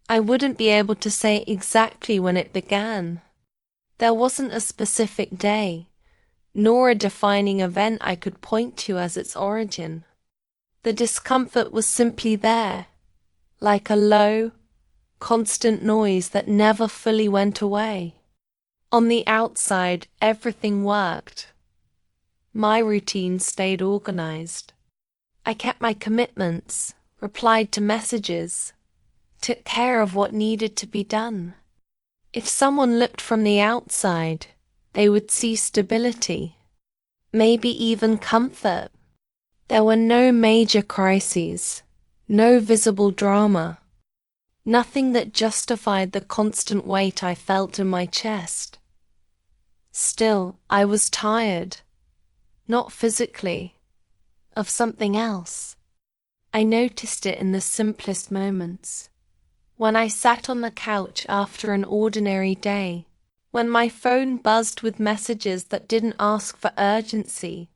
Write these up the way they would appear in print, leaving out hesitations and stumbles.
I wouldn't be able to say exactly when it began. There wasn't a specific day, nor a defining event I could point to as its origin. The discomfort was simply there, like a low, constant noise that never fully went away. On the outside, everything worked. My routine stayed organized. I kept my commitments, replied to messages, took care of what needed to be done. If someone looked from the outside, they would see stability, maybe even comfort. There were no major crises, no visible drama, nothing that justified the constant weight I felt in my chest. Still, I was tired, not physically, of something else. I noticed it in the simplest moments. When I sat on the couch after an ordinary day, when my phone buzzed with messages that didn't ask for urgency,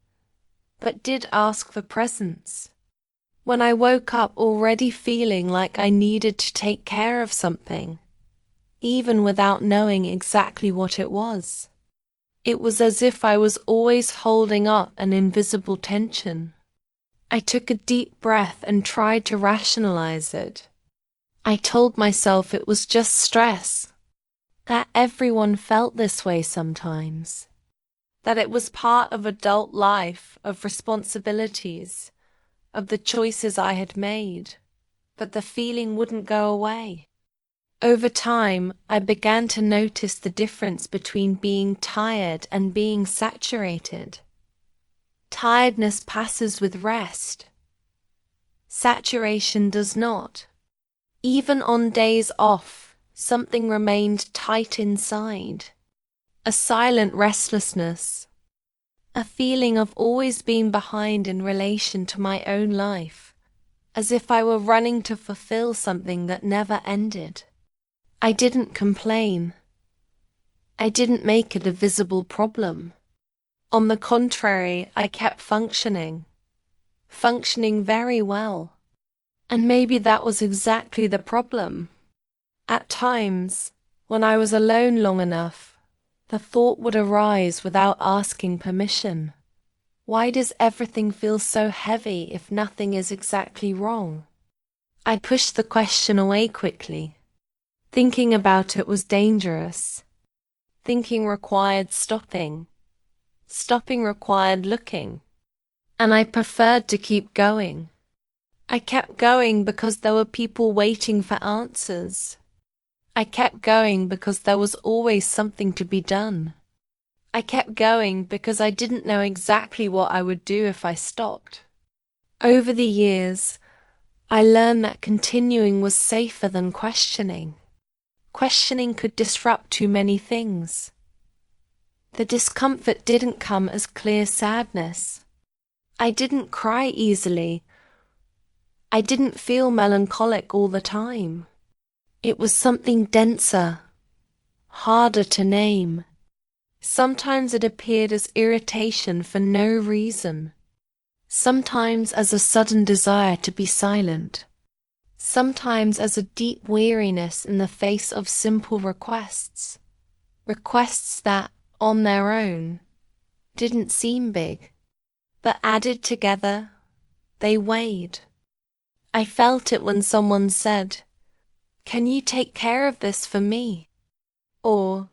but did ask for presence. When I woke up already feeling like I needed to take care of something, even without knowing exactly what it was. It was as if I was always holding up an invisible tension. I took a deep breath and tried to rationalize it. I told myself it was just stress, that everyone felt this way sometimes, that it was part of adult life, of responsibilities, of the choices I had made, but the feeling wouldn't go away. Over time, I began to notice the difference between being tired and being saturated. Tiredness passes with rest. Saturation does not. Even on days off, something remained tight inside. A silent restlessness. A feeling of always being behind in relation to my own life, as if I were running to fulfill something that never ended. I didn't complain. I didn't make it a visible problem. On the contrary, I kept functioning very well. And maybe that was exactly the problem. At times, when I was alone long enough, the thought would arise without asking permission. Why does everything feel so heavy if nothing is exactly wrong? I pushed the question away quickly. Thinking about it was dangerous. Thinking required stopping. Stopping required looking. And I preferred to keep going. I kept going because there were people waiting for answers. I kept going because there was always something to be done. I kept going because I didn't know exactly what I would do if I stopped. Over the years, I learned that continuing was safer than questioning. Questioning could disrupt too many things. The discomfort didn't come as clear sadness. I didn't cry easily. I didn't feel melancholic all the time. It was something denser, harder to name. Sometimes it appeared as irritation for no reason. Sometimes as a sudden desire to be silent. Sometimes as a deep weariness in the face of simple requests. Requests that, on their own, didn't seem big, but added together, they weighed. I felt it when someone said, "Can you take care of this for me?" Or,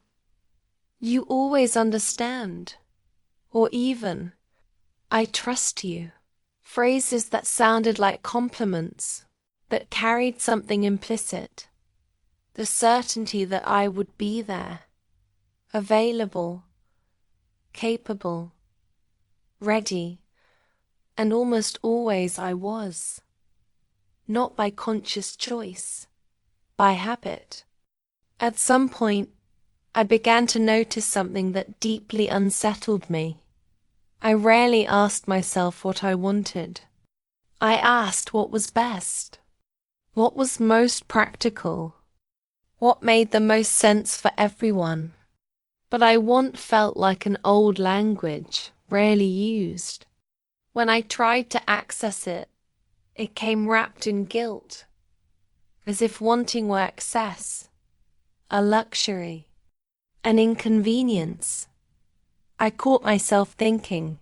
"You always understand." Or even, "I trust you." Phrases that sounded like compliments, that carried something implicit. The certainty that I would be there, available, capable, ready, and almost always I was. Not by conscious choice, by habit. At some point, I began to notice something that deeply unsettled me. I rarely asked myself what I wanted. I asked what was best, what was most practical, what made the most sense for everyone. But I want felt like an old language, rarely used. When I tried to access it, it came wrapped in guilt. as if wanting were excess, a luxury, an inconvenience. I caught myself thinking,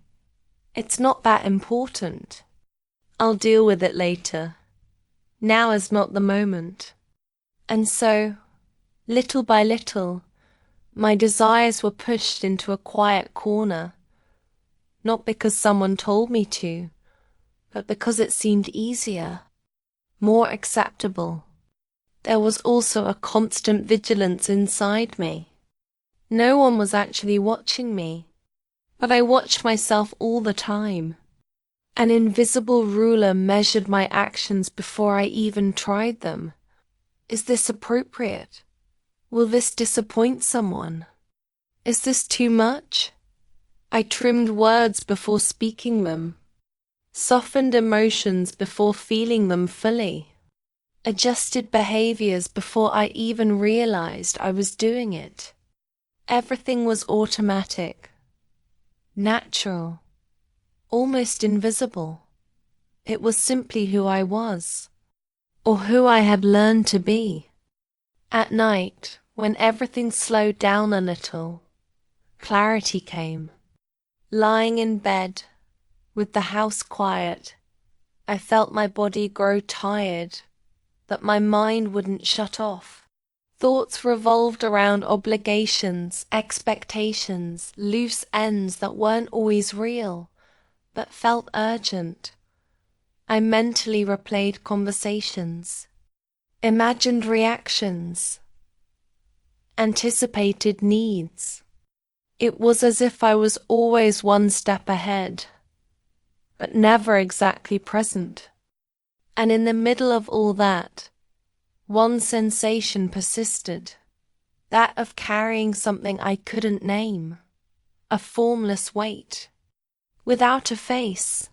it's not that important. I'll deal with it later. Now is not the moment. And so, little by little, my desires were pushed into a quiet corner, not because someone told me to, but because it seemed easier, more acceptable. There was also a constant vigilance inside me. No one was actually watching me, but I watched myself all the time. An invisible ruler measured my actions before I even tried them. Is this appropriate? Will this disappoint someone? Is this too much? I trimmed words before speaking them, softened emotions before feeling them fully, adjusted behaviors before I even realized I was doing it. Everything was automatic, natural, almost invisible. It was simply who I was, or who I had learned to be. At night, when everything slowed down a little, clarity came. Lying in bed, with the house quiet, I felt my body grow tired, that my mind wouldn't shut off. Thoughts revolved around obligations, expectations, loose ends that weren't always real, but felt urgent. I mentally replayed conversations, imagined reactions, anticipated needs. It was as if I was always one step ahead, but never exactly present. And in the middle of all that, one sensation persisted, that of carrying something I couldn't name, a formless weight, without a face,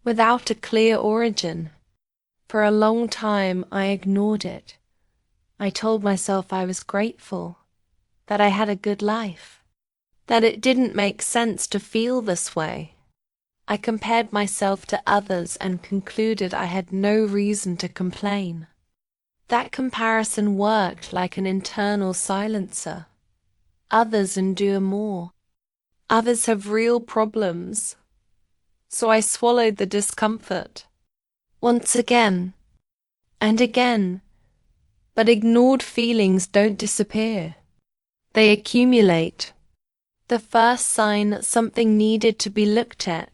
without a clear origin. For a long time I ignored it. I told myself I was grateful, that I had a good life, that it didn't make sense to feel this way. I compared myself to others and concluded I had no reason to complain. That comparison worked like an internal silencer. Others endure more. Others have real problems. So I swallowed the discomfort. Once again, and again. But ignored feelings don't disappear. They accumulate. The first sign that something needed to be looked at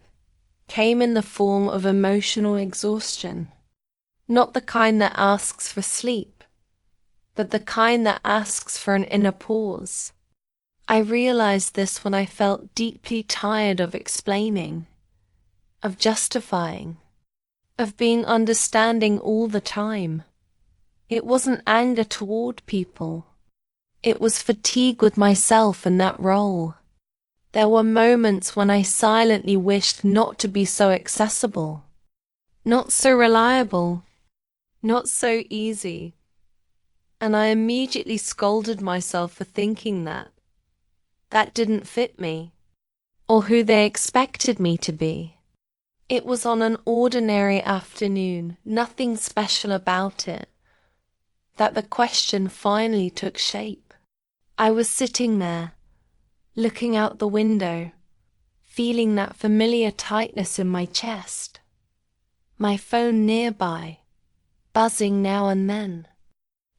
came in the form of emotional exhaustion. Not the kind that asks for sleep, but the kind that asks for an inner pause. I realized this when I felt deeply tired of explaining, of justifying, of being understanding all the time. It wasn't anger toward people. It was fatigue with myself in that role. There were moments when I silently wished not to be so accessible, not so reliable, not so easy. And I immediately scolded myself for thinking that. That didn't fit me, or who they expected me to be. It was on an ordinary afternoon, nothing special about it, that the question finally took shape. I was sitting there, looking out the window, feeling that familiar tightness in my chest, my phone nearby, buzzing now and then.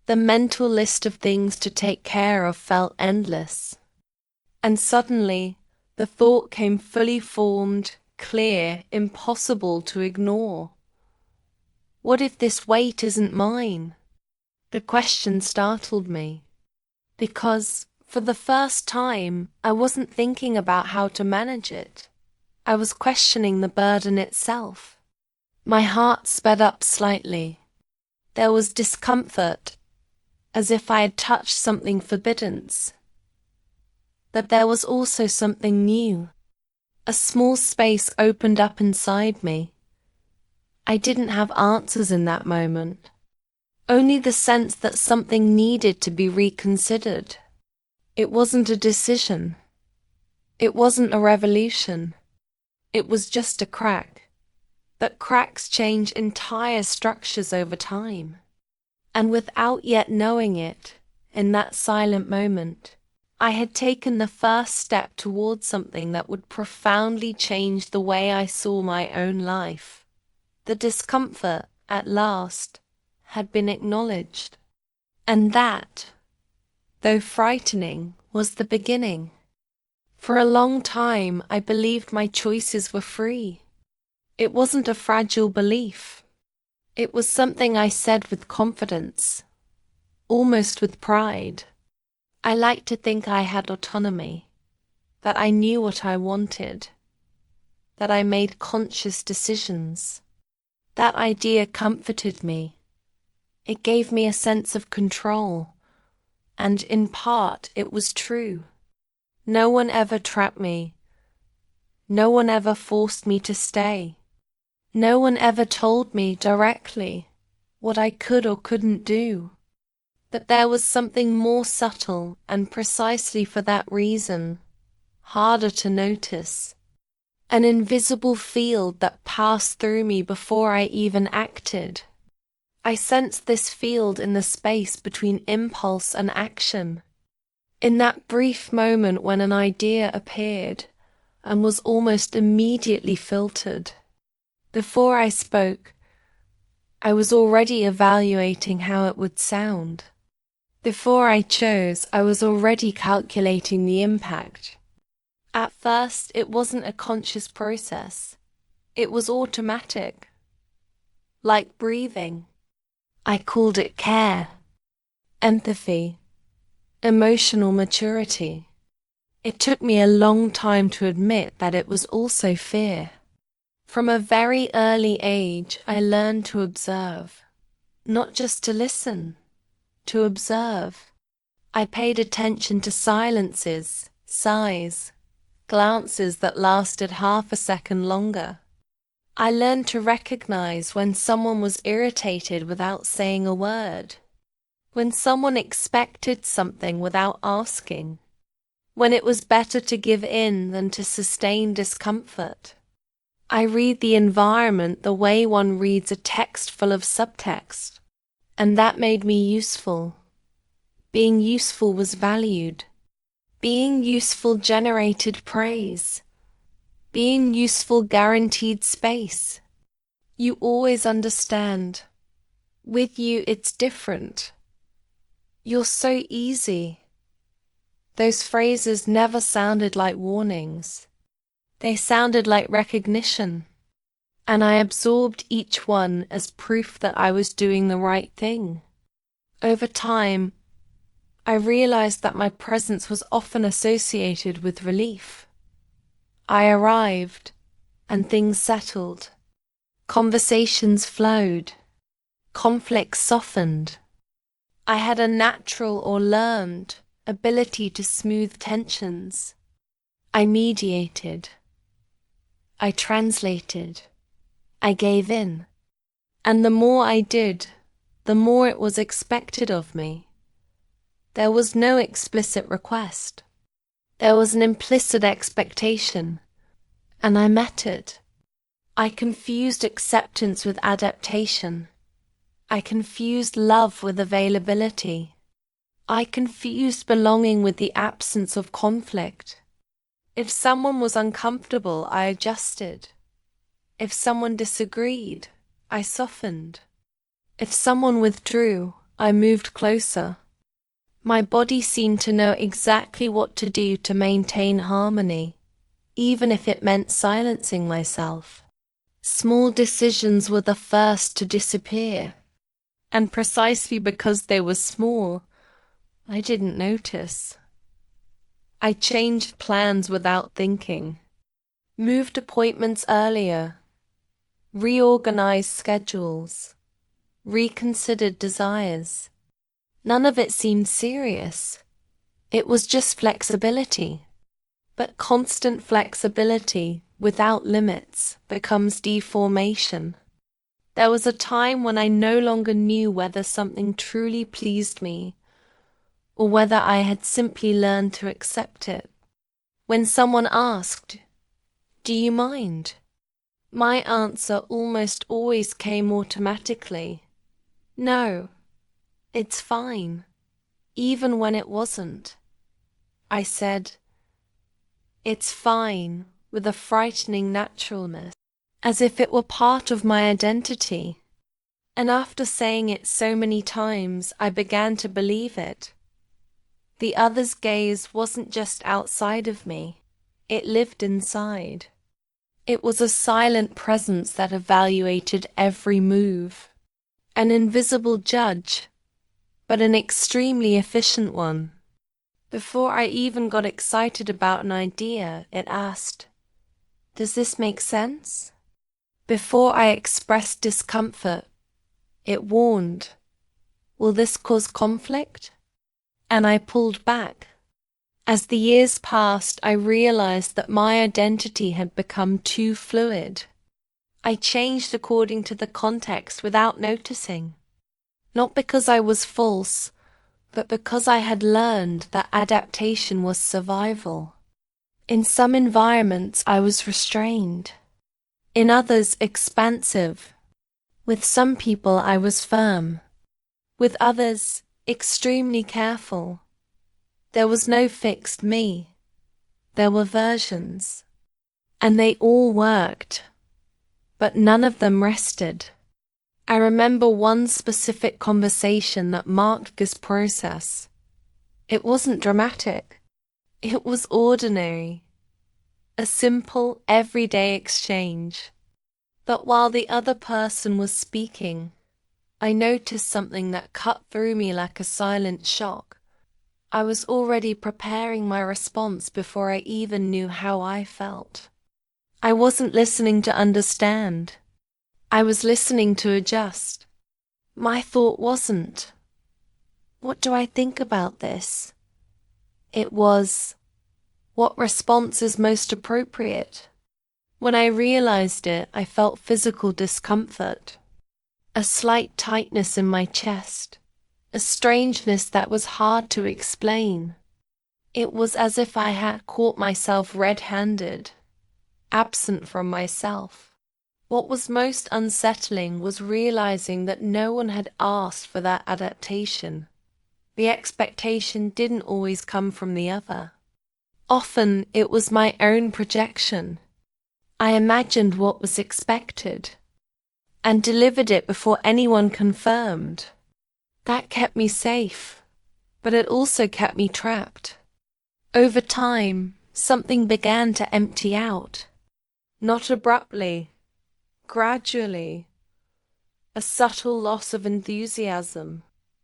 The mental list of things to take care of felt endless. And suddenly, the thought came fully formed, clear, impossible to ignore. What if this weight isn't mine? The question startled me, because for the first time, I wasn't thinking about how to manage it. I was questioning the burden itself. My heart sped up slightly. There was discomfort, as if I had touched something forbidden. But there was also something new. A small space opened up inside me. I didn't have answers in that moment, only the sense that something needed to be reconsidered. It wasn't a decision. It wasn't a revolution. It was just a crack. But cracks change entire structures over time. And without yet knowing it, in that silent moment, I had taken the first step towards something that would profoundly change the way I saw my own life. The discomfort, at last, had been acknowledged. And that, though frightening, was the beginning. For a long time, I believed my choices were free. It wasn't a fragile belief. It was something I said with confidence, almost with pride. I liked to think I had autonomy, that I knew what I wanted, that I made conscious decisions. That idea comforted me. It gave me a sense of control, and in part it was true. No one ever trapped me. No one ever forced me to stay. No one ever told me directly what I could or couldn't do. But there was something more subtle and precisely for that reason, harder to notice. An invisible field that passed through me before I even acted. I sensed this field in the space between impulse and action. In that brief moment when an idea appeared and was almost immediately filtered. Before I spoke, I was already evaluating how it would sound. Before I chose, I was already calculating the impact. At first, it wasn't a conscious process. It was automatic. Like breathing. I called it care, empathy, emotional maturity. It took me a long time to admit that it was also fear. From a very early age, I learned to observe, not just to listen, to observe. I paid attention to silences, sighs, glances that lasted half a second longer. I learned to recognize when someone was irritated without saying a word, when someone expected something without asking, when it was better to give in than to sustain discomfort. I read the environment the way one reads a text full of subtext, and that made me useful. Being useful was valued. Being useful generated praise. Being useful guaranteed space. You always understand. With you, it's different. You're so easy. Those phrases never sounded like warnings. They sounded like recognition. And I absorbed each one as proof that I was doing the right thing. Over time, I realized that my presence was often associated with relief. I arrived, and things settled. Conversations flowed. Conflicts softened. I had a natural or learned ability to smooth tensions. I mediated. I translated. I gave in. And the more I did, the more it was expected of me. There was no explicit request. There was an implicit expectation, and I met it. I confused acceptance with adaptation. I confused love with availability. I confused belonging with the absence of conflict. If someone was uncomfortable, I adjusted. If someone disagreed, I softened. If someone withdrew, I moved closer. My body seemed to know exactly what to do to maintain harmony, even if it meant silencing myself. Small decisions were the first to disappear, and precisely because they were small, I didn't notice. I changed plans without thinking, moved appointments earlier, reorganized schedules, reconsidered desires. None of it seemed serious. It was just flexibility. But constant flexibility without limits becomes deformation. There was a time when I no longer knew whether something truly pleased me or whether I had simply learned to accept it. When someone asked, "Do you mind?" my answer almost always came automatically, "No." It's fine, even when it wasn't. I said, it's fine, with a frightening naturalness, as if it were part of my identity. And after saying it so many times, I began to believe it. The other's gaze wasn't just outside of me, it lived inside. It was a silent presence that evaluated every move. An invisible judge, but an extremely efficient one. Before I even got excited about an idea, it asked, "Does this make sense?" Before I expressed discomfort, it warned, "Will this cause conflict?" And I pulled back. As the years passed, I realized that my identity had become too fluid. I changed according to the context without noticing. Not because I was false, but because I had learned that adaptation was survival. In some environments, I was restrained. In others, expansive. With some people, I was firm. With others, extremely careful. There was no fixed me. There were versions. And they all worked. But none of them rested. I remember one specific conversation that marked this process. It wasn't dramatic. It was ordinary. A simple, everyday exchange. But while the other person was speaking, I noticed something that cut through me like a silent shock. I was already preparing my response before I even knew how I felt. I wasn't listening to understand. I was listening to adjust. My thought wasn't, "What do I think about this?" It was, "What response is most appropriate?" When I realized it, I felt physical discomfort, a slight tightness in my chest, a strangeness that was hard to explain. It was as if I had caught myself red-handed, absent from myself. What was most unsettling was realizing that no one had asked for that adaptation. The expectation didn't always come from the other. Often it was my own projection. I imagined what was expected and delivered it before anyone confirmed. That kept me safe, but it also kept me trapped. Over time, something began to empty out. Not abruptly, gradually. A subtle loss of enthusiasm.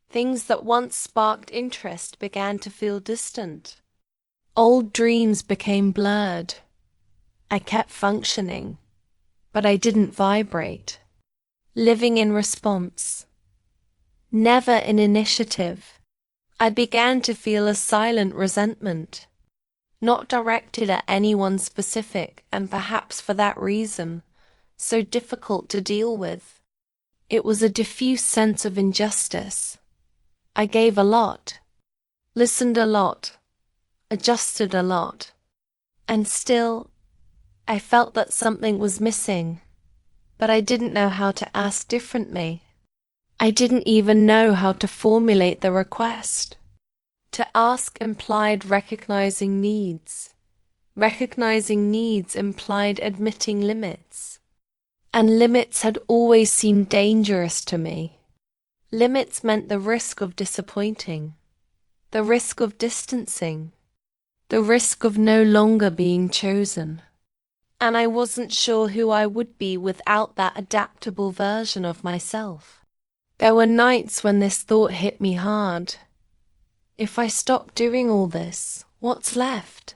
Things that once sparked interest began to feel distant. Old dreams became blurred. I kept functioning, but I didn't vibrate. Living in response. Never in initiative. I began to feel a silent resentment, not directed at anyone specific, and perhaps for that reason, so difficult to deal with. It was a diffuse sense of injustice. I gave a lot, listened a lot, adjusted a lot, and still, I felt that something was missing, but I didn't know how to ask differently. I didn't even know how to formulate the request. To ask implied recognizing needs. Recognizing needs implied admitting limits. And limits had always seemed dangerous to me. Limits meant the risk of disappointing, the risk of distancing, the risk of no longer being chosen. And I wasn't sure who I would be without that adaptable version of myself. There were nights when this thought hit me hard. If I stop doing all this, what's left?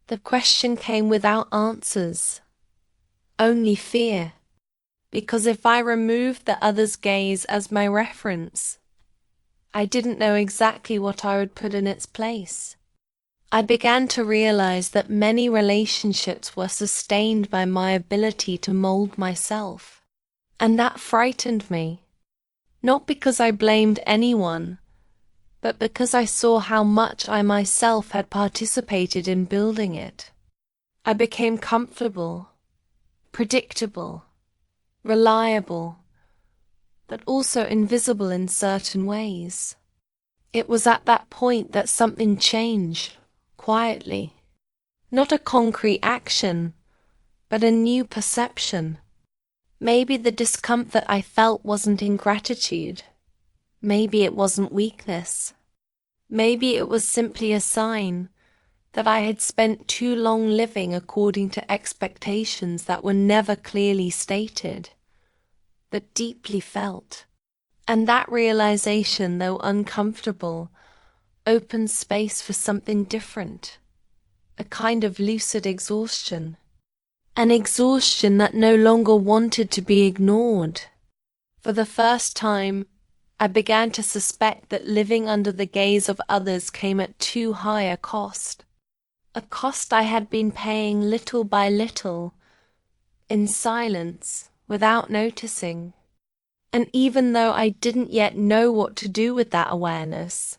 The question came without answers. Only fear. Because if I removed the other's gaze as my reference, I didn't know exactly what I would put in its place. I began to realize that many relationships were sustained by my ability to mold myself. And that frightened me. Not because I blamed anyone, but because I saw how much I myself had participated in building it. I became comfortable, predictable, reliable, but also invisible in certain ways. It was at that point that something changed, quietly. Not a concrete action, but a new perception. Maybe the discomfort I felt wasn't ingratitude. Maybe it wasn't weakness. Maybe it was simply a sign that I had spent too long living according to expectations that were never clearly stated, but deeply felt. And that realization, though uncomfortable, opened space for something different, a kind of lucid exhaustion, an exhaustion that no longer wanted to be ignored. For the first time, I began to suspect that living under the gaze of others came at too high a cost I had been paying little by little, in silence, without noticing. And even though I didn't yet know what to do with that awareness,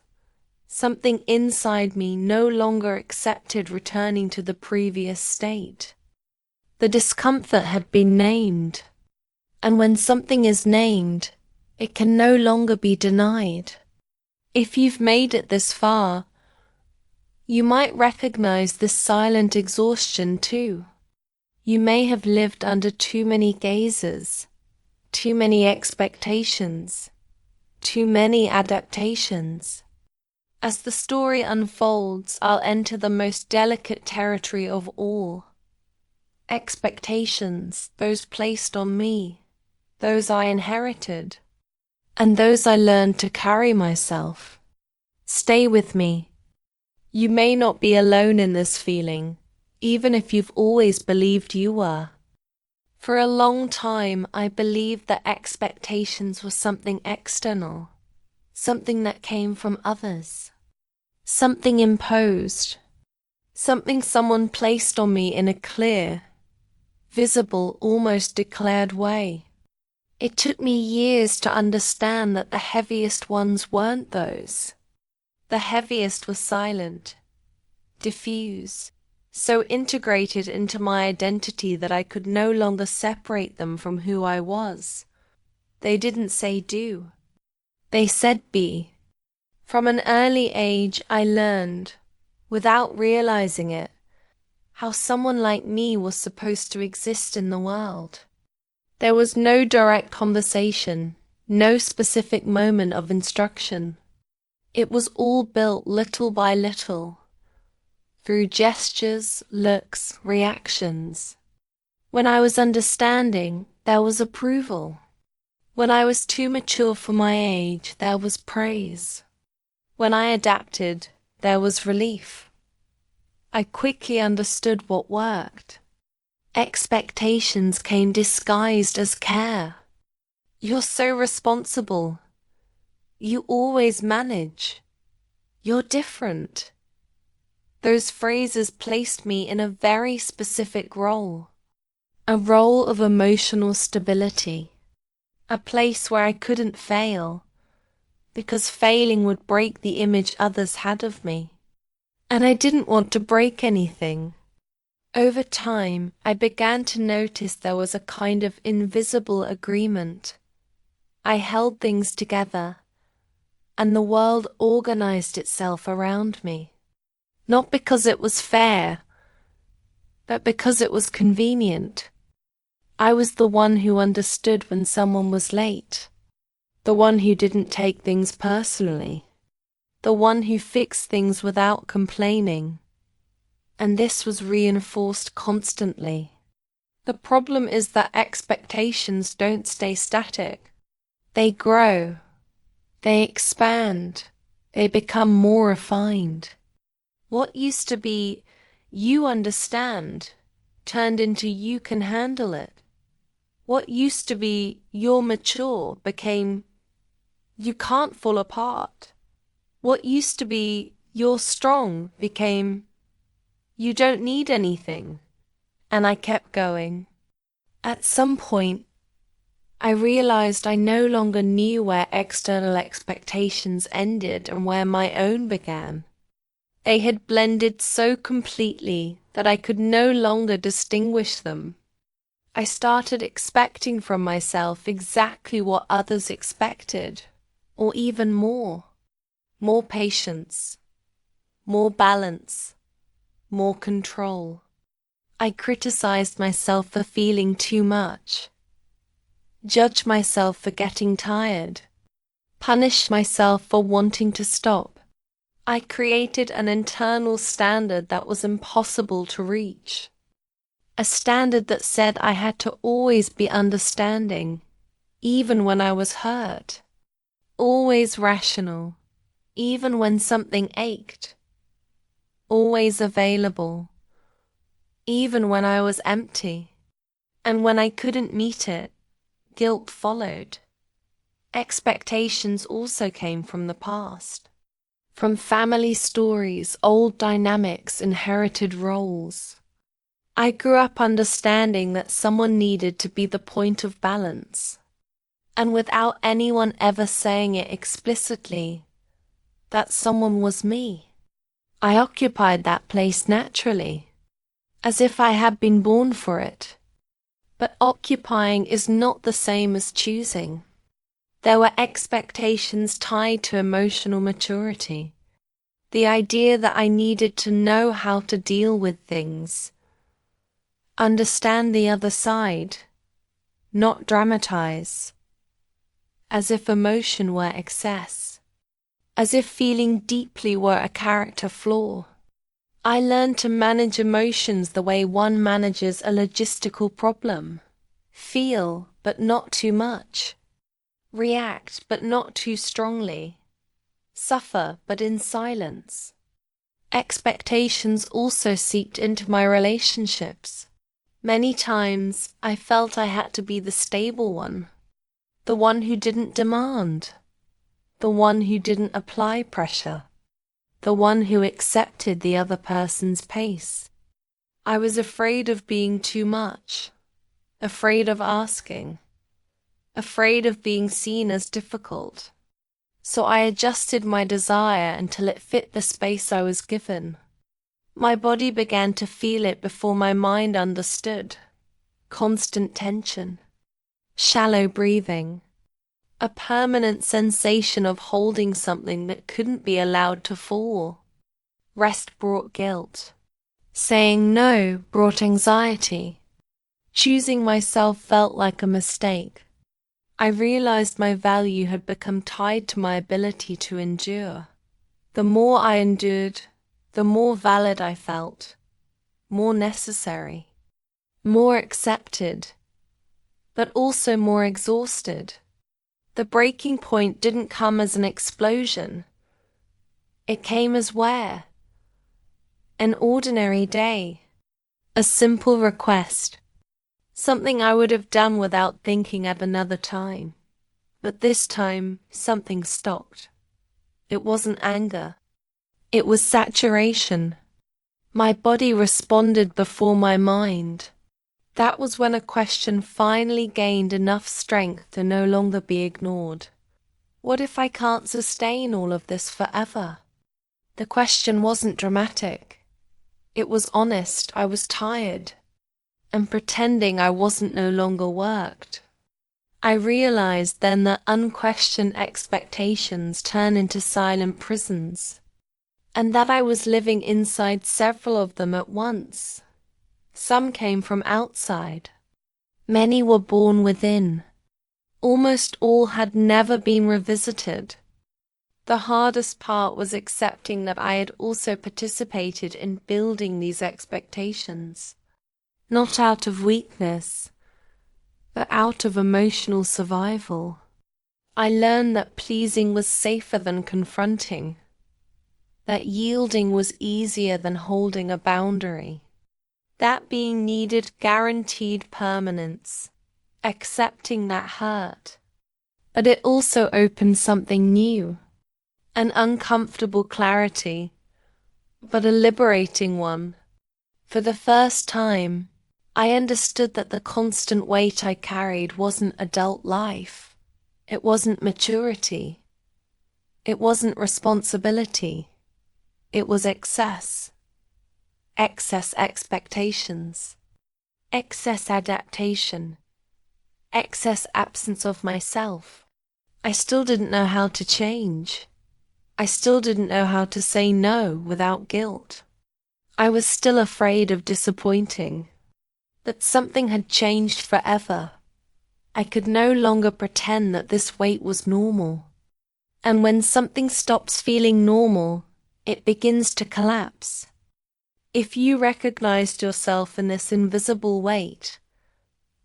something inside me no longer accepted returning to the previous state. The discomfort had been named, and when something is named, it can no longer be denied. If you've made it this far, you might recognize this silent exhaustion too. You may have lived under too many gazes, too many expectations, too many adaptations. As the story unfolds, I'll enter the most delicate territory of all. Expectations, those placed on me, those I inherited, and those I learned to carry myself. Stay with me. You may not be alone in this feeling, even if you've always believed you were. For a long time, I believed that expectations were something external, something that came from others, something imposed, something someone placed on me in a clear, visible, almost declared way. It took me years to understand that the heaviest ones weren't those. The heaviest was silent, diffuse, so integrated into my identity that I could no longer separate them from who I was. They didn't say do. They said be. From an early age, I learned, without realizing it, how someone like me was supposed to exist in the world. There was no direct conversation, no specific moment of instruction. It was all built little by little, through gestures, looks, reactions. When I was understanding, there was approval. When I was too mature for my age, there was praise. When I adapted, there was relief. I quickly understood what worked. Expectations came disguised as care. You're so responsible. You always manage. You're different. Those phrases placed me in a very specific role, a role of emotional stability, a place where I couldn't fail, because failing would break the image others had of me. And I didn't want to break anything. Over time, I began to notice there was a kind of invisible agreement. I held things together, and the world organized itself around me. Not because it was fair, but because it was convenient. I was the one who understood when someone was late, the one who didn't take things personally, the one who fixed things without complaining. And this was reinforced constantly. The problem is that expectations don't stay static. They grow. They expand. They become more refined. What used to be, you understand, turned into you can handle it. What used to be, you're mature, became, you can't fall apart. What used to be, you're strong, became, you don't need anything. And I kept going. At some point, I realized I no longer knew where external expectations ended and where my own began. They had blended so completely that I could no longer distinguish them. I started expecting from myself exactly what others expected, or even more. More patience, more balance, more control. I criticized myself for feeling too much, judged myself for getting tired, punished myself for wanting to stop. I created an internal standard that was impossible to reach. A standard that said I had to always be understanding, even when I was hurt. Always rational, even when something ached. Always available, even when I was empty. And when I couldn't meet it, guilt followed. Expectations also came from the past. From family stories, old dynamics, inherited roles. I grew up understanding that someone needed to be the point of balance, and without anyone ever saying it explicitly, that someone was me. I occupied that place naturally, as if I had been born for it. But occupying is not the same as choosing. There were expectations tied to emotional maturity. The idea that I needed to know how to deal with things, understand the other side, not dramatize, as if emotion were excess, as if feeling deeply were a character flaw. I learned to manage emotions the way one manages a logistical problem. Feel, but not too much. React, but not too strongly. Suffer, but in silence. Expectations also seeped into my relationships. Many times I felt I had to be the stable one, the one who didn't demand, the one who didn't apply pressure, the one who accepted the other person's pace. I was afraid of being too much, afraid of asking, afraid of being seen as difficult. So I adjusted my desire until it fit the space I was given. My body began to feel it before my mind understood. Constant tension, shallow breathing, a permanent sensation of holding something that couldn't be allowed to fall. Rest brought guilt. Saying no brought anxiety. Choosing myself felt like a mistake. I realized my value had become tied to my ability to endure. The more I endured, the more valid I felt, more necessary, more accepted, but also more exhausted. The breaking point didn't come as an explosion. It came as where? An ordinary day. A simple request. Something I would have done without thinking at another time. But this time, something stopped. It wasn't anger. It was saturation. My body responded before my mind. That was when a question finally gained enough strength to no longer be ignored. What if I can't sustain all of this forever? The question wasn't dramatic. It was honest. I was tired, and pretending I wasn't no longer worked. I realized then that unquestioned expectations turn into silent prisons, and that I was living inside several of them at once. Some came from outside. Many were born within. Almost all had never been revisited. The hardest part was accepting that I had also participated in building these expectations, not out of weakness, but out of emotional survival. I learned that pleasing was safer than confronting, that yielding was easier than holding a boundary. That being needed guaranteed permanence, accepting that hurt. But it also opened something new, an uncomfortable clarity, but a liberating one. For the first time, I understood that the constant weight I carried wasn't adult life. It wasn't maturity. It wasn't responsibility. It was excess. Excess expectations, excess adaptation, excess absence of myself. I still didn't know how to change. I still didn't know how to say no without guilt. I was still afraid of disappointing, that something had changed forever. I could no longer pretend that this weight was normal. And when something stops feeling normal, it begins to collapse. If you recognized yourself in this invisible weight,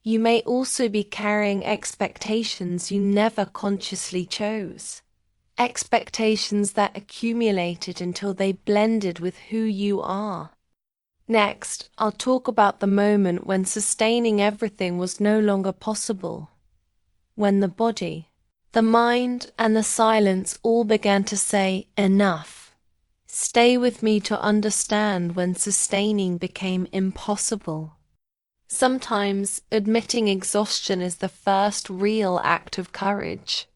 you may also be carrying expectations you never consciously chose. Expectations that accumulated until they blended with who you are. Next, I'll talk about the moment when sustaining everything was no longer possible. When the body, the mind, and the silence all began to say, enough. Stay with me to understand when sustaining became impossible. Sometimes admitting exhaustion is the first real act of courage.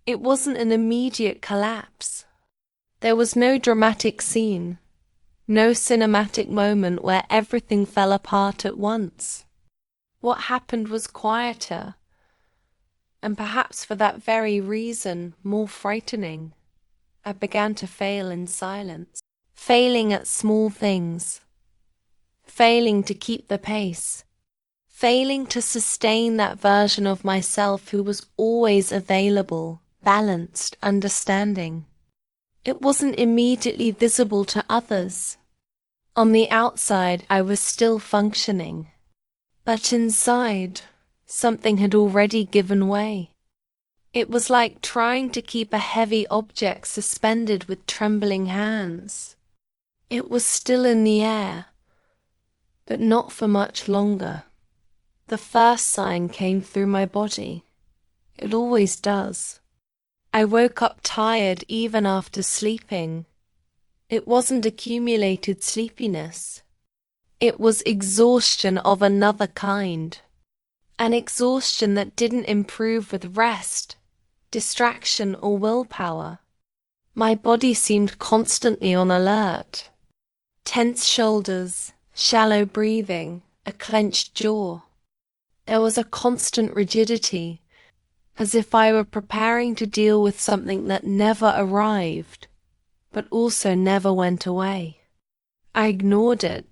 It wasn't an immediate collapse. There was no dramatic scene, no cinematic moment where everything fell apart at once. What happened was quieter, and perhaps for that very reason, more frightening. I began to fail in silence, failing at small things, failing to keep the pace, failing to sustain that version of myself who was always available, balanced, understanding. It wasn't immediately visible to others. On the outside, I was still functioning, but inside, something had already given way. It was like trying to keep a heavy object suspended with trembling hands. It was still in the air, but not for much longer. The first sign came through my body. It always does. I woke up tired even after sleeping. It wasn't accumulated sleepiness. It was exhaustion of another kind. An exhaustion that didn't improve with rest, distraction, or willpower. My body seemed constantly on alert. Tense shoulders, shallow breathing, a clenched jaw. There was a constant rigidity, as if I were preparing to deal with something that never arrived, but also never went away. I ignored it.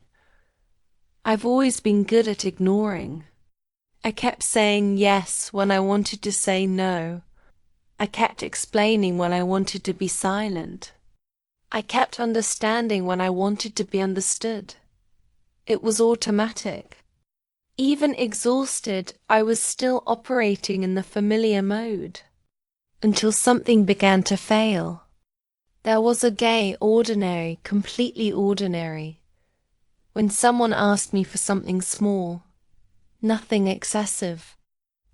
I've always been good at ignoring. I kept saying yes when I wanted to say no. I kept explaining when I wanted to be silent. I kept understanding when I wanted to be understood. It was automatic. Even exhausted, I was still operating in the familiar mode, until something began to fail. There was a day, ordinary, completely ordinary, when someone asked me for something small, nothing excessive,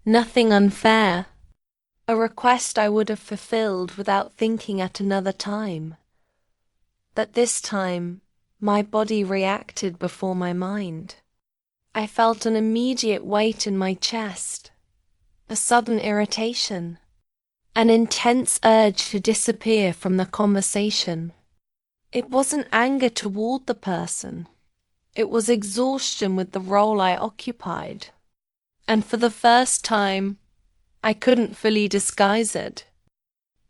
nothing unfair, a request I would have fulfilled without thinking at another time. But this time, my body reacted before my mind. I felt an immediate weight in my chest, a sudden irritation, an intense urge to disappear from the conversation. It wasn't anger toward the person. It was exhaustion with the role I occupied. And for the first time, I couldn't fully disguise it.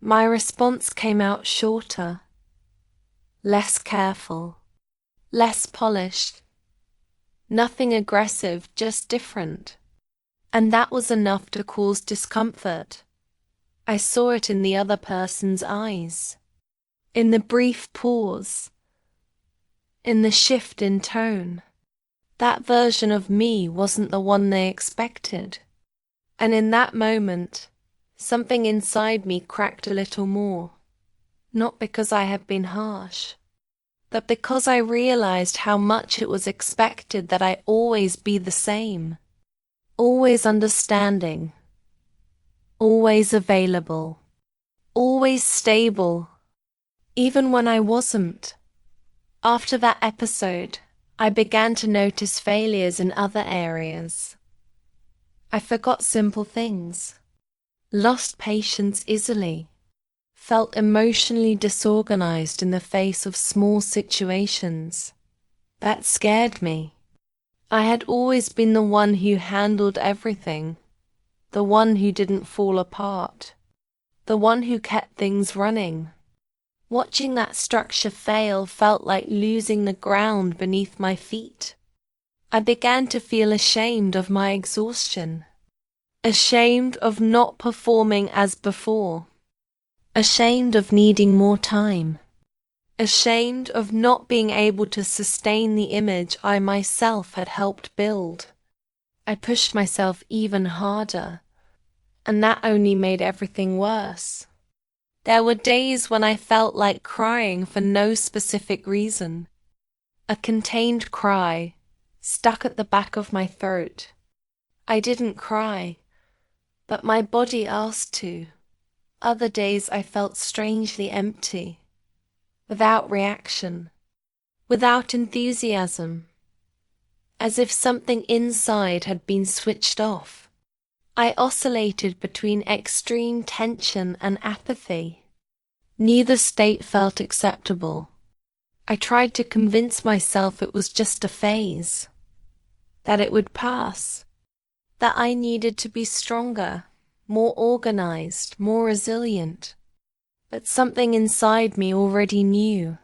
My response came out shorter, less careful, less polished. Nothing aggressive, just different. And that was enough to cause discomfort. I saw it in the other person's eyes, in the brief pause, in the shift in tone. That version of me wasn't the one they expected. And in that moment, something inside me cracked a little more. Not because I had been harsh, but because I realized how much it was expected that I always be the same, always understanding, always available, always stable, even when I wasn't. After that episode, I began to notice failures in other areas. I forgot simple things, lost patience easily, felt emotionally disorganized in the face of small situations. That scared me. I had always been the one who handled everything, the one who didn't fall apart, the one who kept things running. Watching that structure fail felt like losing the ground beneath my feet. I began to feel ashamed of my exhaustion, ashamed of not performing as before, ashamed of needing more time, ashamed of not being able to sustain the image I myself had helped build. I pushed myself even harder, and that only made everything worse. There were days when I felt like crying for no specific reason. A contained cry, stuck at the back of my throat. I didn't cry, but my body asked to. Other days I felt strangely empty, without reaction, without enthusiasm, as if something inside had been switched off. I oscillated between extreme tension and apathy. Neither state felt acceptable. I tried to convince myself it was just a phase, that it would pass, that I needed to be stronger, more organized, more resilient. But something inside me already knew.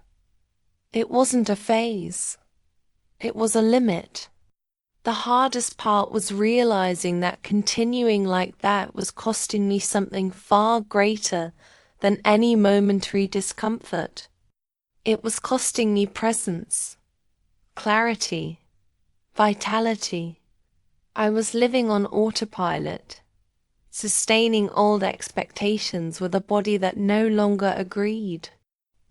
It wasn't a phase. It was a limit. The hardest part was realizing that continuing like that was costing me something far greater than any momentary discomfort. It was costing me presence, clarity, vitality. I was living on autopilot, sustaining old expectations with a body that no longer agreed.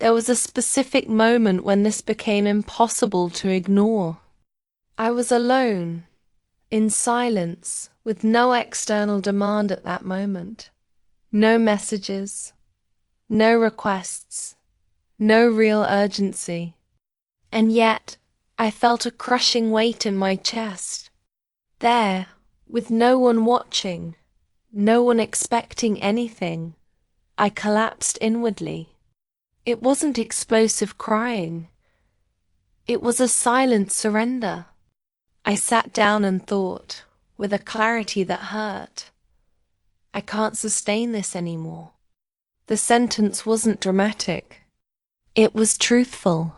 There was a specific moment when this became impossible to ignore. I was alone, in silence, with no external demand at that moment. No messages, no requests, no real urgency. And yet, I felt a crushing weight in my chest. There, with no one watching, no one expecting anything, I collapsed inwardly. It wasn't explosive crying. It was a silent surrender. I sat down and thought, with a clarity that hurt, I can't sustain this anymore. The sentence wasn't dramatic. It was truthful,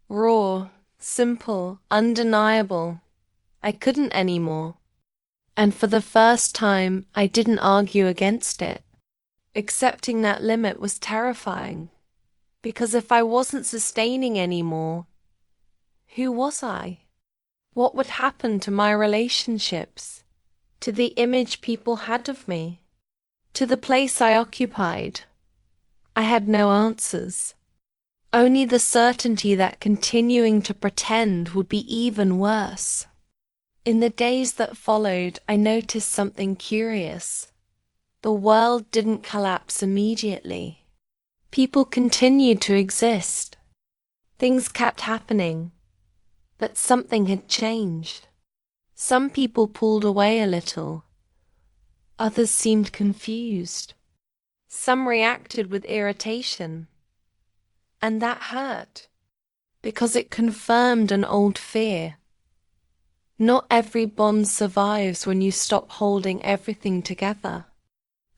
raw, simple, undeniable. I couldn't anymore. And for the first time, I didn't argue against it. Accepting that limit was terrifying, because if I wasn't sustaining anymore, who was I? What would happen to my relationships, to the image people had of me, to the place I occupied? I had no answers, only the certainty that continuing to pretend would be even worse. In the days that followed, I noticed something curious. The world didn't collapse immediately. People continued to exist. Things kept happening. But something had changed. Some people pulled away a little. Others seemed confused. Some reacted with irritation. And that hurt, because it confirmed an old fear. Not every bond survives when you stop holding everything together.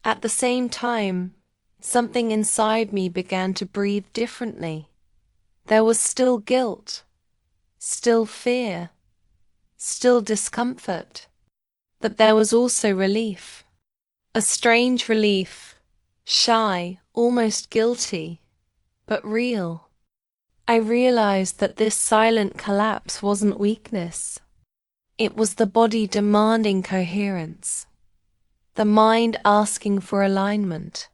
At the same time, something inside me began to breathe differently. There was still guilt, still fear, still discomfort, but there was also relief. A strange relief, shy, almost guilty, but real. I realized that this silent collapse wasn't weakness. It was the body demanding coherence, the mind asking for alignment,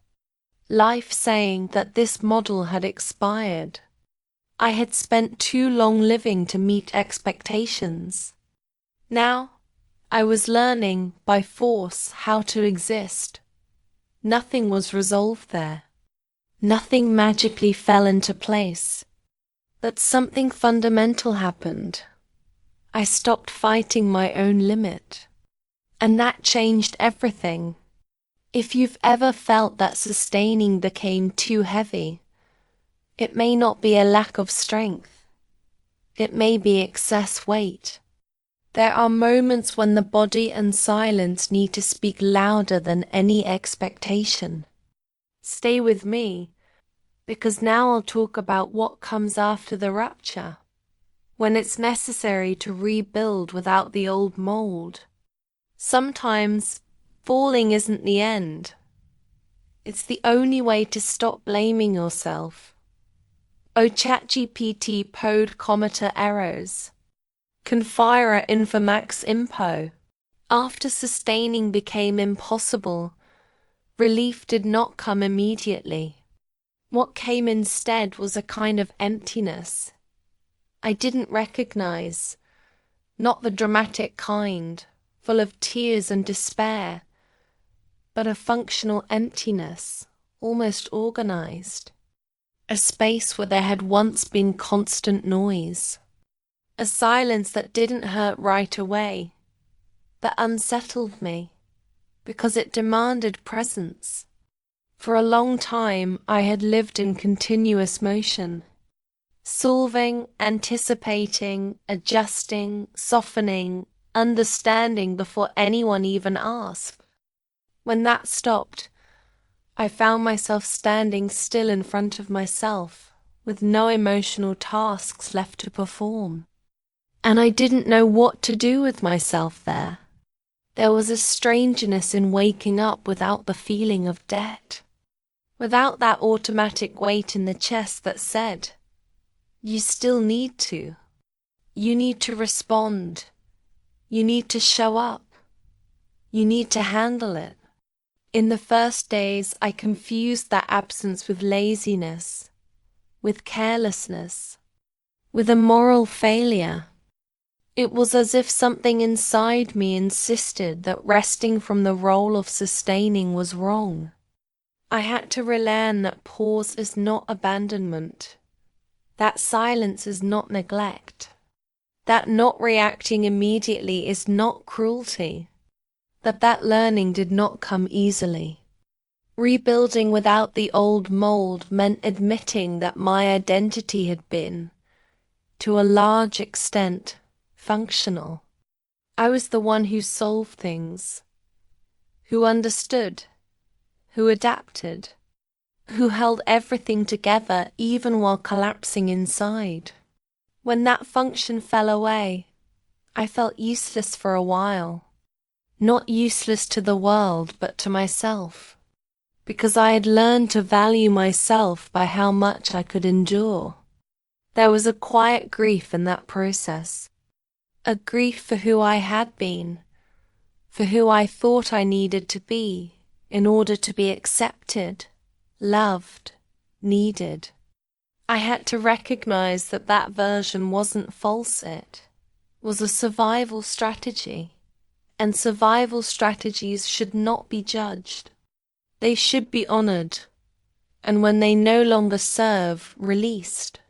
life saying that this model had expired. I had spent too long living to meet expectations. Now, I was learning by force how to exist. Nothing was resolved there. Nothing magically fell into place. But something fundamental happened. I stopped fighting my own limit. And that changed everything. If you've ever felt that sustaining became too heavy, it may not be a lack of strength. It may be excess weight. There are moments when the body and silence need to speak louder than any expectation. Stay with me, because now I'll talk about what comes after the rupture, when it's necessary to rebuild without the old mold. Sometimes falling isn't the end. It's the only way to stop blaming yourself. O ChatGPT pod cometer errors. Confira infamax impo. After sustaining became impossible, relief did not come immediately. What came instead was a kind of emptiness I didn't recognize, not the dramatic kind, full of tears and despair, but a functional emptiness, almost organized. A space where there had once been constant noise. A silence that didn't hurt right away, but unsettled me, because it demanded presence. For a long time I had lived in continuous motion, solving, anticipating, adjusting, softening, understanding before anyone even asked. When that stopped, I found myself standing still in front of myself, with no emotional tasks left to perform. And I didn't know what to do with myself there. There was a strangeness in waking up without the feeling of debt, without that automatic weight in the chest that said, you still need to. You need to respond. You need to show up. You need to handle it. In the first days, I confused that absence with laziness, with carelessness, with a moral failure. It was as if something inside me insisted that resting from the role of sustaining was wrong. I had to relearn that pause is not abandonment, that silence is not neglect, that not reacting immediately is not cruelty, that learning did not come easily. Rebuilding without the old mold meant admitting that my identity had been, to a large extent, functional. I was the one who solved things, who understood, who adapted, who held everything together even while collapsing inside. When that function fell away, I felt useless for a while. Not useless to the world, but to myself, because I had learned to value myself by how much I could endure. There was a quiet grief in that process. A grief for who I had been, for who I thought I needed to be in order to be accepted, loved, needed. I had to recognize that version wasn't false, it was a survival strategy, and survival strategies should not be judged. They should be honored, and when they no longer serve, released.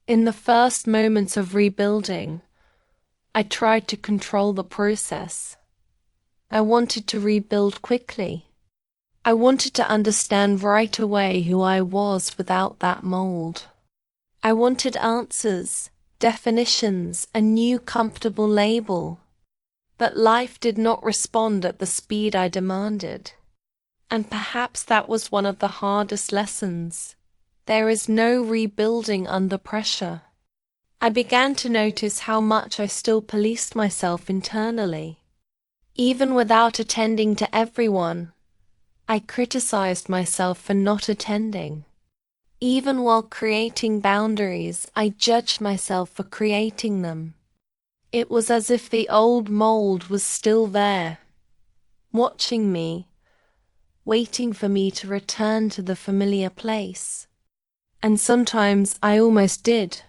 In the first moments of rebuilding, I tried to control the process. I wanted to rebuild quickly. I wanted to understand right away who I was without that mold. I wanted answers, definitions, a new comfortable label. But life did not respond at the speed I demanded. And perhaps that was one of the hardest lessons. There is no rebuilding under pressure. I began to notice how much I still policed myself internally. Even without attending to everyone, I criticized myself for not attending. Even while creating boundaries, I judged myself for creating them. It was as if the old mold was still there, watching me, waiting for me to return to the familiar place. And sometimes I almost did.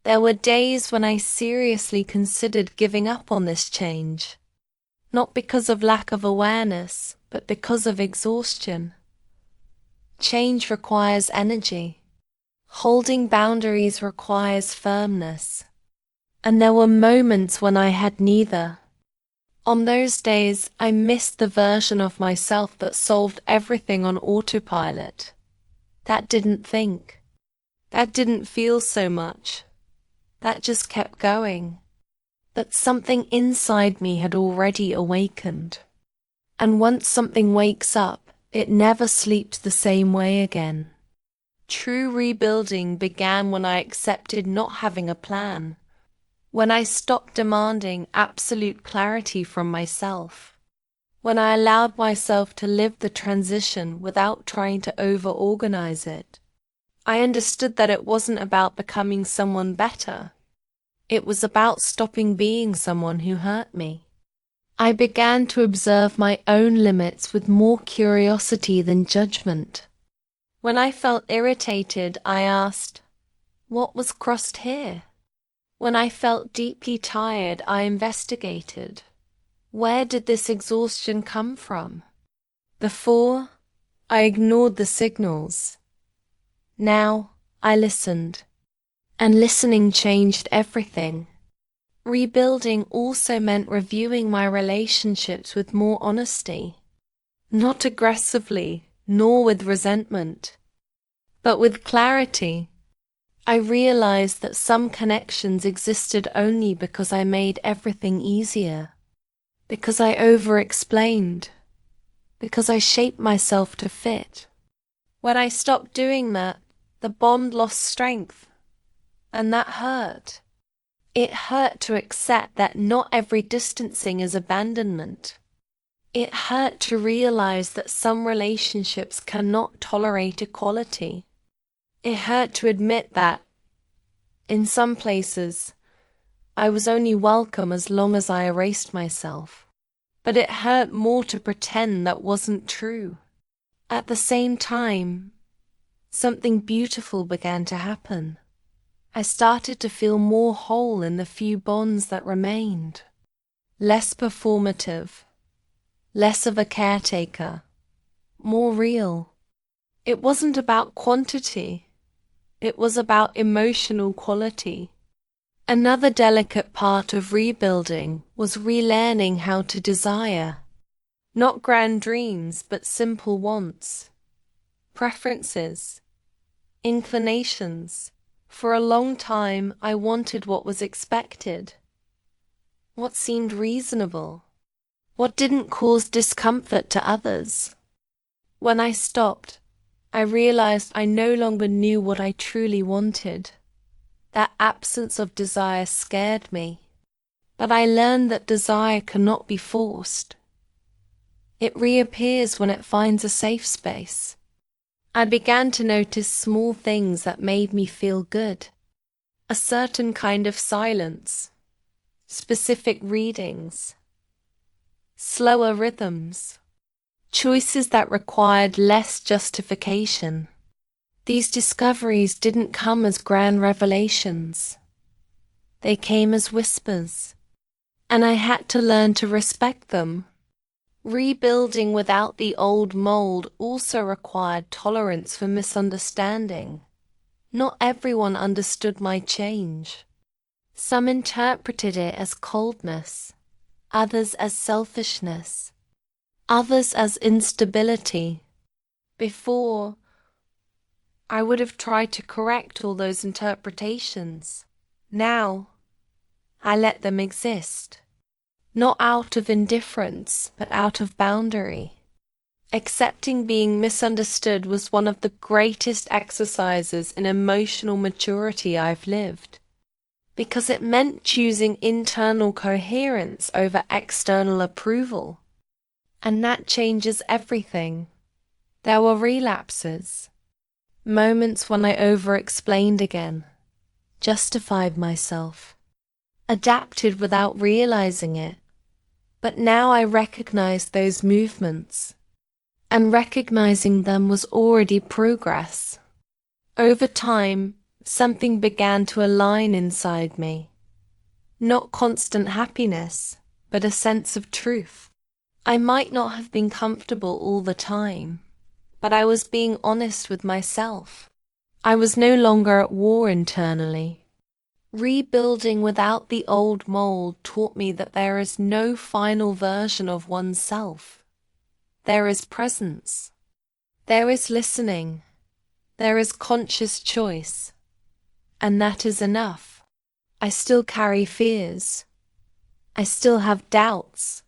There were days when I seriously considered giving up on this change, not because of lack of awareness, but because of exhaustion. Change requires energy. Holding boundaries requires firmness. And there were moments when I had neither. On those days, I missed the version of myself that solved everything on autopilot. That didn't think. That didn't feel so much. That just kept going. that something inside me had already awakened. And once something wakes up, it never sleeps the same way again. True rebuilding began when I accepted not having a plan, when I stopped demanding absolute clarity from myself, when I allowed myself to live the transition without trying to over-organize it. I understood that it wasn't about becoming someone better. It was about stopping being someone who hurt me. I began to observe my own limits with more curiosity than judgment. When I felt irritated, I asked, what was crossed here? When I felt deeply tired, I investigated. Where did this exhaustion come from? Before, I ignored the signals. Now, I listened. And listening changed everything. Rebuilding also meant reviewing my relationships with more honesty. Not aggressively, nor with resentment, but with clarity. I realized that some connections existed only because I made everything easier, because I over-explained, because I shaped myself to fit. When I stopped doing that, the bond lost strength, and that hurt. It hurt to accept that not every distancing is abandonment. It hurt to realize that some relationships cannot tolerate equality. It hurt to admit that, in some places, I was only welcome as long as I erased myself. But it hurt more to pretend that wasn't true. At the same time, something beautiful began to happen. I started to feel more whole in the few bonds that remained. Less performative, less of a caretaker, more real. It wasn't about quantity, it was about emotional quality. Another delicate part of rebuilding was relearning how to desire. Not grand dreams, but simple wants, preferences, inclinations. For a long time, I wanted what was expected, what seemed reasonable, what didn't cause discomfort to others. When I stopped, I realized I no longer knew what I truly wanted. That absence of desire scared me, but I learned that desire cannot be forced. It reappears when it finds a safe space. I began to notice small things that made me feel good. A certain kind of silence, specific readings, slower rhythms, choices that required less justification. These discoveries didn't come as grand revelations. They came as whispers, and I had to learn to respect them. Rebuilding without the old mold also required tolerance for misunderstanding. Not everyone understood my change. Some interpreted it as coldness, others as selfishness, others as instability. Before, I would have tried to correct all those interpretations. Now, I let them exist. Not out of indifference, but out of boundary. Accepting being misunderstood was one of the greatest exercises in emotional maturity I've lived, because it meant choosing internal coherence over external approval. And that changes everything. There were relapses, moments when I over-explained again, justified myself, adapted without realizing it. But now I recognized those movements, and recognizing them was already progress. Over time, something began to align inside me. Not constant happiness, but a sense of truth. I might not have been comfortable all the time, but I was being honest with myself. I was no longer at war internally. Rebuilding without the old mold taught me that there is no final version of oneself. There is presence. There is listening. There is conscious choice. And that is enough. I still carry fears. I still have doubts.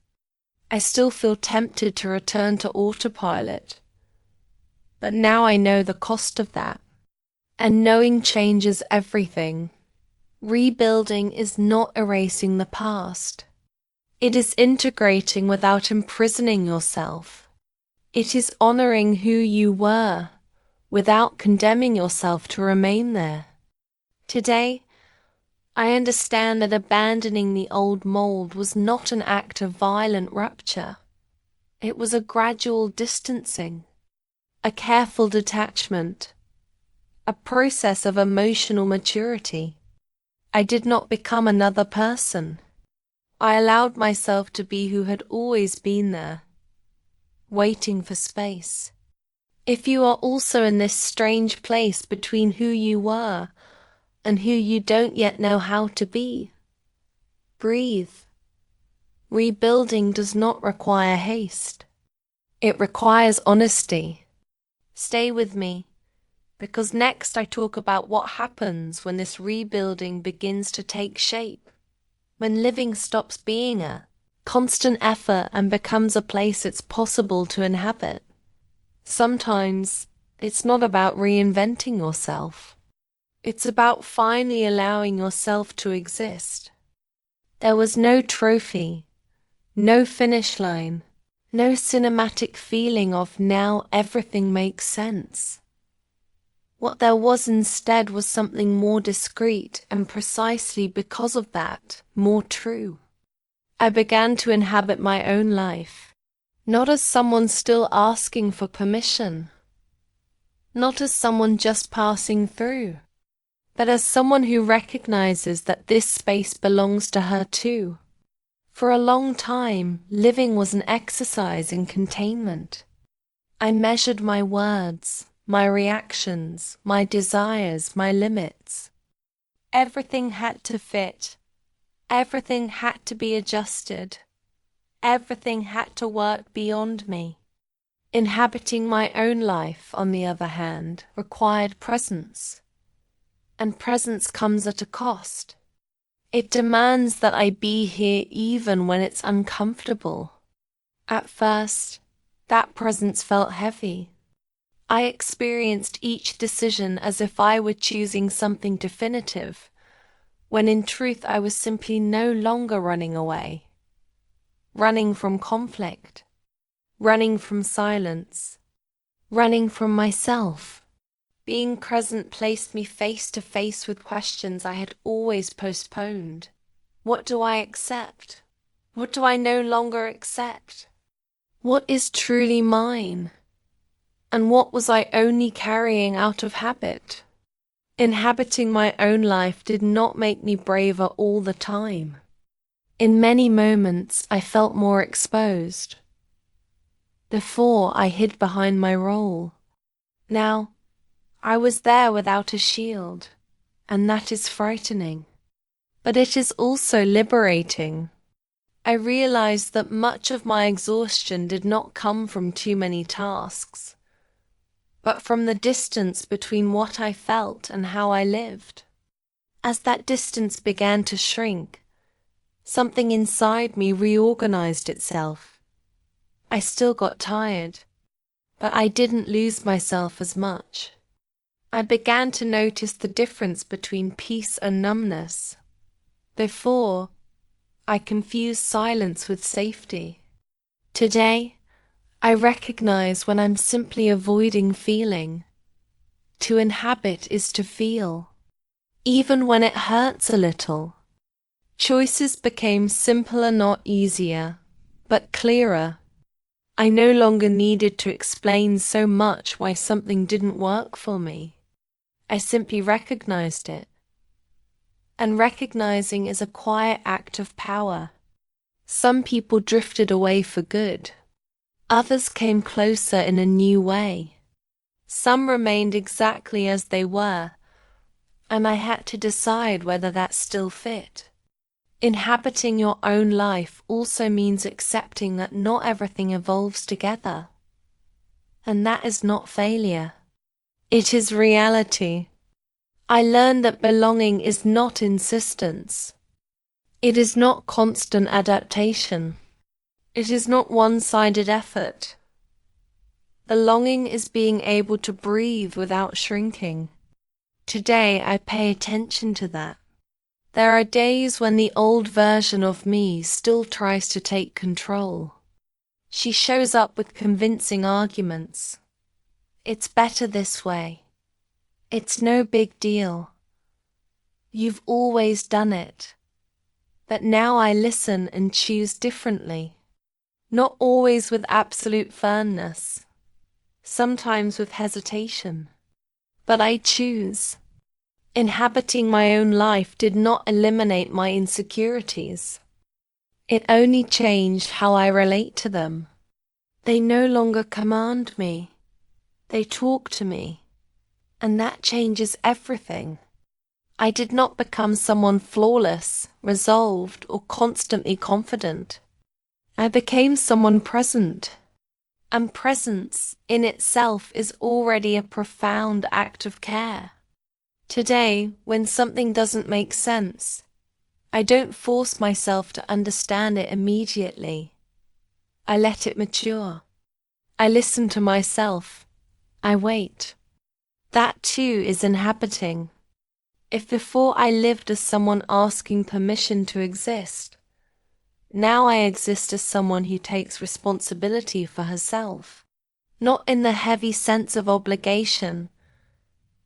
I still feel tempted to return to autopilot. But now I know the cost of that. And knowing changes everything. Rebuilding is not erasing the past. It is integrating without imprisoning yourself. It is honoring who you were without condemning yourself to remain there. Today, I understand that abandoning the old mold was not an act of violent rupture. It was a gradual distancing, a careful detachment, a process of emotional maturity. I did not become another person. I allowed myself to be who had always been there, waiting for space. If you are also in this strange place between who you were and who you don't yet know how to be, breathe. Rebuilding does not require haste. It requires honesty. Stay with me, because next I talk about what happens when this rebuilding begins to take shape, when living stops being a constant effort and becomes a place it's possible to inhabit. Sometimes it's not about reinventing yourself. It's about finally allowing yourself to exist. There was no trophy, no finish line, no cinematic feeling of now everything makes sense. What there was instead was something more discreet and precisely because of that, more true. I began to inhabit my own life, not as someone still asking for permission, not as someone just passing through, but as someone who recognizes that this space belongs to her too. For a long time, living was an exercise in containment. I measured my words, my reactions, my desires, my limits. Everything had to fit. Everything had to be adjusted. Everything had to work beyond me. Inhabiting my own life, on the other hand, required presence. And presence comes at a cost. It demands that I be here even when it's uncomfortable. At first, that presence felt heavy. I experienced each decision as if I were choosing something definitive, when in truth I was simply no longer running away. Running from conflict, running from silence, running from myself. Being present placed me face to face with questions I had always postponed. What do I accept? What do I no longer accept? What is truly mine? And what was I only carrying out of habit? Inhabiting my own life did not make me braver all the time. In many moments I felt more exposed. Before I hid behind my role. Now I was there without a shield, and that is frightening. But it is also liberating. I realized that much of my exhaustion did not come from too many tasks, but from the distance between what I felt and how I lived. As that distance began to shrink, something inside me reorganized itself. I still got tired, but I didn't lose myself as much. I began to notice the difference between peace and numbness. Before, I confused silence with safety. Today, I recognize when I'm simply avoiding feeling. To inhabit is to feel, even when it hurts a little. Choices became simpler, not easier, but clearer. I no longer needed to explain so much why something didn't work for me. I simply recognized it. And recognizing is a quiet act of power. Some people drifted away for good. Others came closer in a new way. Some remained exactly as they were, and I had to decide whether that still fit. Inhabiting your own life also means accepting that not everything evolves together. And that is not failure. It is reality. I learned that belonging is not insistence. It is not constant adaptation. It is not one-sided effort. The longing is being able to breathe without shrinking. Today I pay attention to that. There are days when the old version of me still tries to take control. She shows up with convincing arguments. It's better this way. It's no big deal. You've always done it. But now I listen and choose differently. Not always with absolute firmness. Sometimes with hesitation. But I choose. Inhabiting my own life did not eliminate my insecurities. It only changed how I relate to them. They no longer command me. They talk to me. And that changes everything. I did not become someone flawless, resolved, or constantly confident. I became someone present. And presence in itself is already a profound act of care. Today, when something doesn't make sense, I don't force myself to understand it immediately. I let it mature. I listen to myself. I wait. That too is inhabiting. If before I lived as someone asking permission to exist, now I exist as someone who takes responsibility for herself, not in the heavy sense of obligation,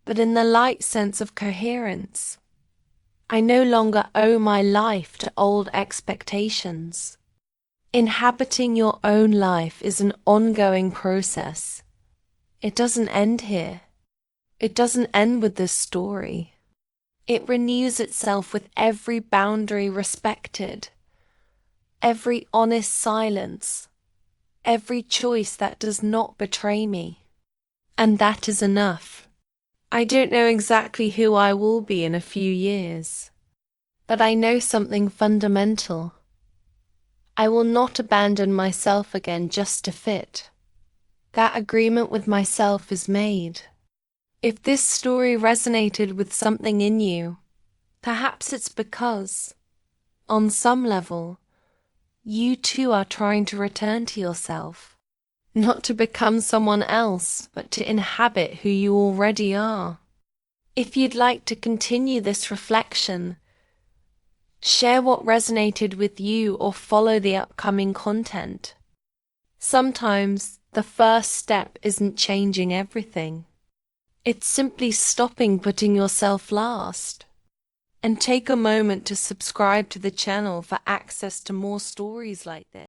but in the light sense of coherence. I no longer owe my life to old expectations. Inhabiting your own life is an ongoing process. It doesn't end here. It doesn't end with this story. It renews itself with every boundary respected, every honest silence, every choice that does not betray me. And that is enough. I don't know exactly who I will be in a few years, but I know something fundamental. I will not abandon myself again just to fit. That agreement with myself is made. If this story resonated with something in you, perhaps it's because, on some level, you too are trying to return to yourself. Not to become someone else, but to inhabit who you already are. If you'd like to continue this reflection, share what resonated with you or follow the upcoming content. Sometimes the first step isn't changing everything. It's simply stopping putting yourself last. And take a moment to subscribe to the channel for access to more stories like this.